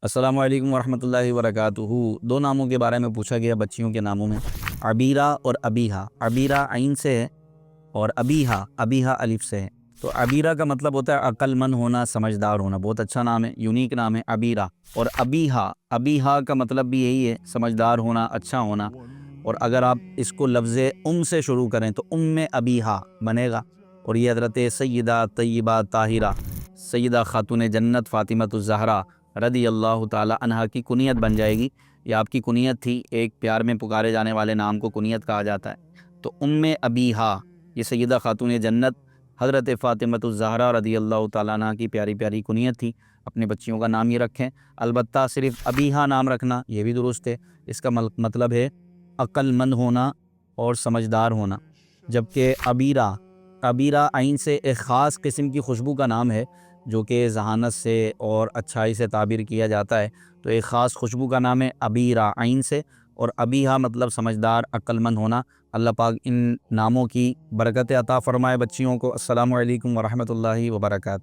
السلام علیکم ورحمۃ اللہ وبرکاتہ۔ دو ناموں کے بارے میں پوچھا گیا بچیوں کے ناموں میں، عبیرہ اور ابیہا۔ عبیرہ عین سے ہے اور ابیہا الف سے ہے۔ تو عبیرہ کا مطلب ہوتا ہے عقل مند ہونا، سمجھدار ہونا۔ بہت اچھا نام ہے، یونیک نام ہے عبیرہ۔ اور ابیہا کا مطلب بھی یہی ہے، سمجھدار ہونا، اچھا ہونا۔ اور اگر آپ اس کو لفظ سے شروع کریں تو ابیہا بنے گا۔ اور یہ حضرت سیدہ طیبہ طاہرہ سیدہ خاتون جنت فاطمۃ الزہرا رضی اللہ تعالی عنہا کی کنیت بن جائے گی۔ یہ آپ کی کنیت تھی، ایک پیار میں پکارے جانے والے نام کو کنیت کہا جاتا ہے۔ تو ابیہا یہ سیدہ خاتون جنت حضرت فاطمۃ الزہرا رضی اللہ تعالیٰ عنہ کی پیاری پیاری کنیت تھی۔ اپنے بچیوں کا نام یہ رکھیں۔ البتہ صرف ابیہا نام رکھنا یہ بھی درست ہے، اس کا مطلب ہے عقل مند ہونا اور سمجھدار ہونا۔ جبکہ عبیرہ عین سے ایک خاص قسم کی خوشبو کا نام ہے جو کہ ذہانت سے اور اچھائی سے تعبیر کیا جاتا ہے۔ تو ایک خاص خوشبو کا نام ہے عبیرہ عین سے، اور ابیہا مطلب سمجھدار، عقل مند ہونا۔ اللہ پاک ان ناموں کی برکت عطا فرمائے بچیوں کو۔ السلام علیکم ورحمۃ اللہ وبرکاتہ۔